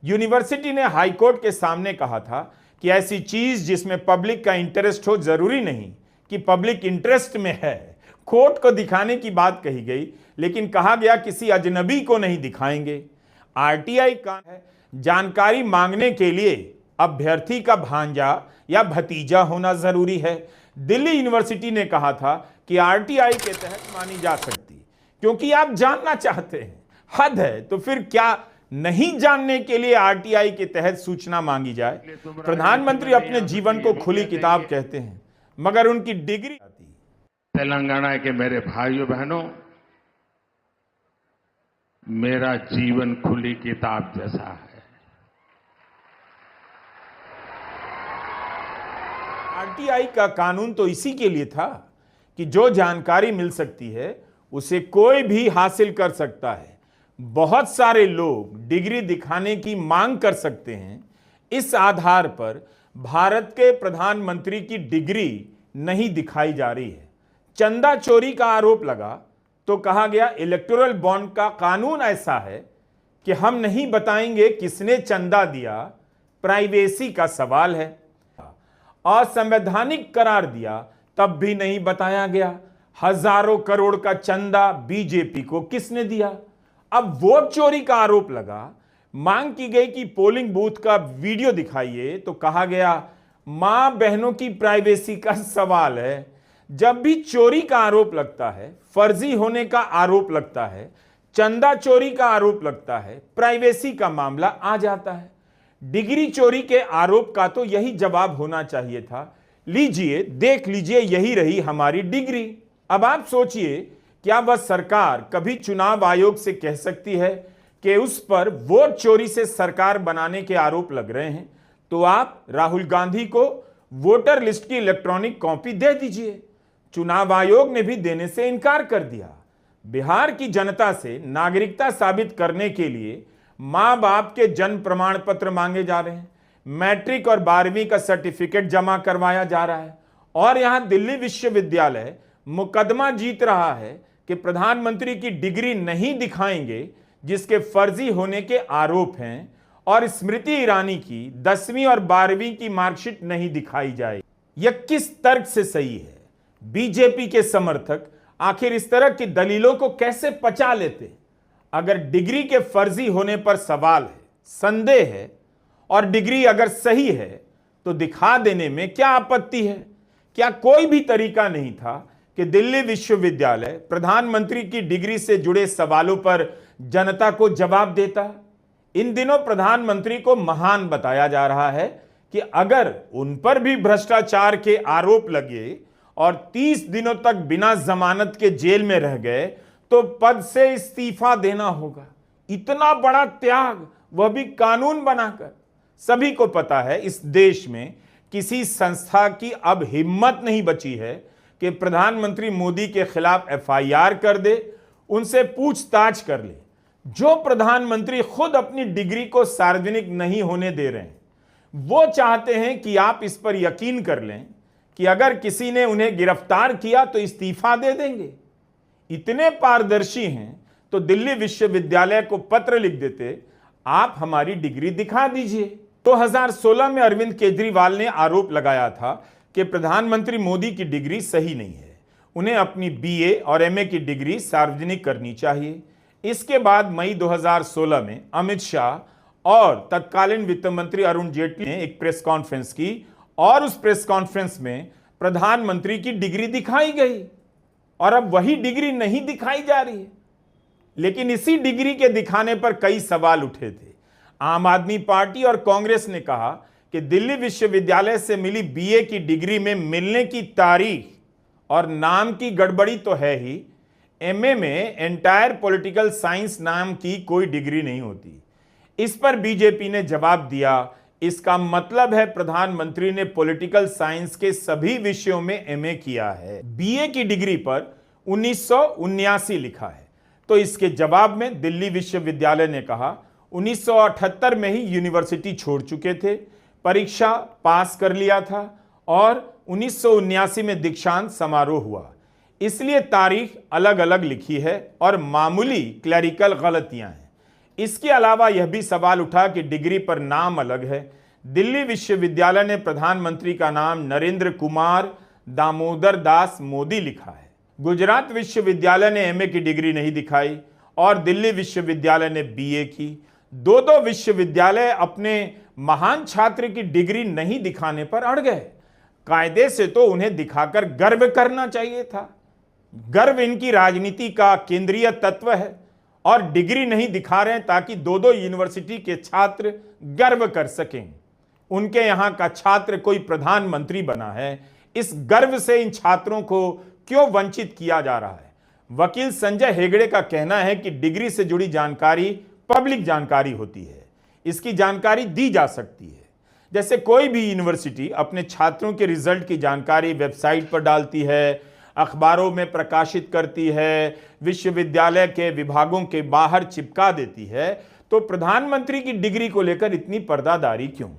University ने high court के सामने कहा था कि ऐसी चीज जिसमें पब्लिक का इंटरेस्ट हो, जरूरी नहीं कि पब्लिक इंटरेस्ट में है। कोर्ट को दिखाने की बात कही गई, लेकिन कहा गया किसी अजनबी को नहीं दिखाएंगे। आरटीआई का है, जानकारी मांगने के लिए अभ्यर्थी का भांजा या भतीजा होना जरूरी है। दिल्ली यूनिवर्सिटी ने कहा था कि आरटीआई के तहत मानी जा सकती, क्योंकि आप जानना चाहते हैं। हद है, तो फिर क्या नहीं जानने के लिए आरटीआई के तहत सूचना मांगी जाए? प्रधानमंत्री अपने जीवन को खुली किताब कहते हैं, मगर उनकी डिग्री। तेलंगाना के मेरे भाइयों बहनों, मेरा जीवन खुली किताब जैसा है। आरटीआई का कानून तो इसी के लिए था कि जो जानकारी मिल सकती है उसे कोई भी हासिल कर सकता है। बहुत सारे लोग डिग्री दिखाने की मांग कर सकते हैं। इस आधार पर भारत के प्रधानमंत्री की डिग्री नहीं दिखाई जा रही है। चंदा चोरी का आरोप लगा तो कहा गया इलेक्टोरल बॉन्ड का कानून ऐसा है कि हम नहीं बताएंगे किसने चंदा दिया, प्राइवेसी का सवाल है। असंवैधानिक करार दिया तब भी नहीं बताया गया हजारों करोड़ का चंदा बीजेपी को किसने दिया। अब वोट चोरी का आरोप लगा, मांग की गई कि पोलिंग बूथ का वीडियो दिखाइए तो कहा गया मां बहनों की प्राइवेसी का सवाल है। जब भी चोरी का आरोप लगता है, फर्जी होने का आरोप लगता है, चंदा चोरी का आरोप लगता है, प्राइवेसी का मामला आ जाता है। डिग्री चोरी के आरोप का तो यही जवाब होना चाहिए था, लीजिए देख लीजिए यही रही हमारी डिग्री। अब आप सोचिए, क्या वह सरकार कभी चुनाव आयोग से कह सकती है कि उस पर वोट चोरी से सरकार बनाने के आरोप लग रहे हैं, तो आप राहुल गांधी को वोटर लिस्ट की इलेक्ट्रॉनिक कॉपी दे दीजिए। चुनाव आयोग ने भी देने से इनकार कर दिया। बिहार की जनता से नागरिकता साबित करने के लिए मां बाप के जन्म प्रमाण पत्र मांगे जा रहे हैं, मैट्रिक और 12वीं का सर्टिफिकेट जमा करवाया जा रहा है, और यहां दिल्ली विश्वविद्यालय मुकदमा जीत रहा है कि प्रधानमंत्री की डिग्री नहीं दिखाएंगे जिसके फर्जी होने के आरोप हैं, और स्मृति ईरानी की 10वीं और 12वीं की मार्कशीट नहीं दिखाई जाए। यह किस तर्क से सही है? बीजेपी के समर्थक आखिर इस तरह की दलीलों को कैसे पचा लेते? अगर डिग्री के फर्जी होने पर सवाल है, संदेह है, और डिग्री अगर सही है तो दिखा देने में क्या आपत्ति है? क्या कोई भी तरीका नहीं था कि दिल्ली विश्वविद्यालय प्रधानमंत्री की डिग्री से जुड़े सवालों पर जनता को जवाब देता? इन दिनों प्रधानमंत्री को महान बताया जा रहा है कि अगर उन पर भी भ्रष्टाचार के आरोप लगे और 30 दिनों तक बिना जमानत के जेल में रह गए तो पद से इस्तीफा देना होगा। इतना बड़ा त्याग, वह भी कानून बनाकर। सभी को पता है इस देश में किसी संस्था की अब हिम्मत नहीं बची है कि प्रधानमंत्री मोदी के खिलाफ एफआईआर कर दे, उनसे पूछताछ कर ले। जो प्रधानमंत्री खुद अपनी डिग्री को सार्वजनिक नहीं होने दे रहे हैं, वो चाहते हैं कि आप इस पर यकीन कर लें कि अगर किसी ने उन्हें गिरफ्तार किया तो इस्तीफा दे देंगे। इतने पारदर्शी हैं तो दिल्ली विश्वविद्यालय को पत्र लिख देते, आप हमारी डिग्री दिखा दीजिए। 2016 में अरविंद केजरीवाल ने आरोप लगाया था कि प्रधानमंत्री मोदी की डिग्री सही नहीं है, उन्हें अपनी बीए और एमए की डिग्री सार्वजनिक करनी चाहिए। इसके बाद मई 2016 में अमित शाह और तत्कालीन वित्त मंत्री अरुण जेटली ने एक प्रेस कॉन्फ्रेंस की, और उस प्रेस कॉन्फ्रेंस में प्रधानमंत्री की डिग्री दिखाई गई, और अब वही डिग्री नहीं दिखाई जा रही है। लेकिन इसी डिग्री के दिखाने पर कई सवाल उठे थे। आम आदमी पार्टी और कांग्रेस ने कहा कि दिल्ली विश्वविद्यालय से मिली बीए की डिग्री में मिलने की तारीख और नाम की गड़बड़ी तो है ही, एमए में एंटायर पॉलिटिकल साइंस नाम की कोई डिग्री नहीं होती। इस पर बीजेपी ने जवाब दिया, इसका मतलब है प्रधानमंत्री ने पॉलिटिकल साइंस के सभी विषयों में एमए किया है। बीए की डिग्री पर 1979 लिखा है। तो इसके जवाब में दिल्ली विश्वविद्यालय ने कहा 1978 में ही यूनिवर्सिटी छोड़ चुके थे, परीक्षा पास कर लिया था और 1979 में दीक्षांत समारोह हुआ, इसलिए तारीख अलग अलग लिखी है और मामूली क्लरिकल गलतियां हैं। इसके अलावा यह भी सवाल उठा कि डिग्री पर नाम अलग है। दिल्ली विश्वविद्यालय ने प्रधानमंत्री का नाम नरेंद्र कुमार दामोदर दास मोदी लिखा है। गुजरात विश्वविद्यालय ने एमए की डिग्री नहीं दिखाई और दिल्ली विश्वविद्यालय ने बीए की। दो विश्वविद्यालय अपने महान छात्र की डिग्री नहीं दिखाने पर अड़ गए। कायदे से तो उन्हें दिखाकर गर्व करना चाहिए था। गर्व इनकी राजनीति का केंद्रीय तत्व है और डिग्री नहीं दिखा रहे हैं ताकि दो यूनिवर्सिटी के छात्र गर्व कर सकें। उनके यहां का छात्र कोई प्रधानमंत्री बना है, इस गर्व से इन छात्रों को क्यों वंचित किया जा रहा है? वकील संजय हेगड़े का कहना है कि डिग्री से जुड़ी जानकारी पब्लिक जानकारी होती है, इसकी जानकारी दी जा सकती है। जैसे कोई भी यूनिवर्सिटी अपने छात्रों के रिजल्ट की जानकारी वेबसाइट पर डालती है, अखबारों में प्रकाशित करती है, विश्वविद्यालय के विभागों के बाहर चिपका देती है, तो प्रधानमंत्री की डिग्री को लेकर इतनी पर्दादारी क्यों?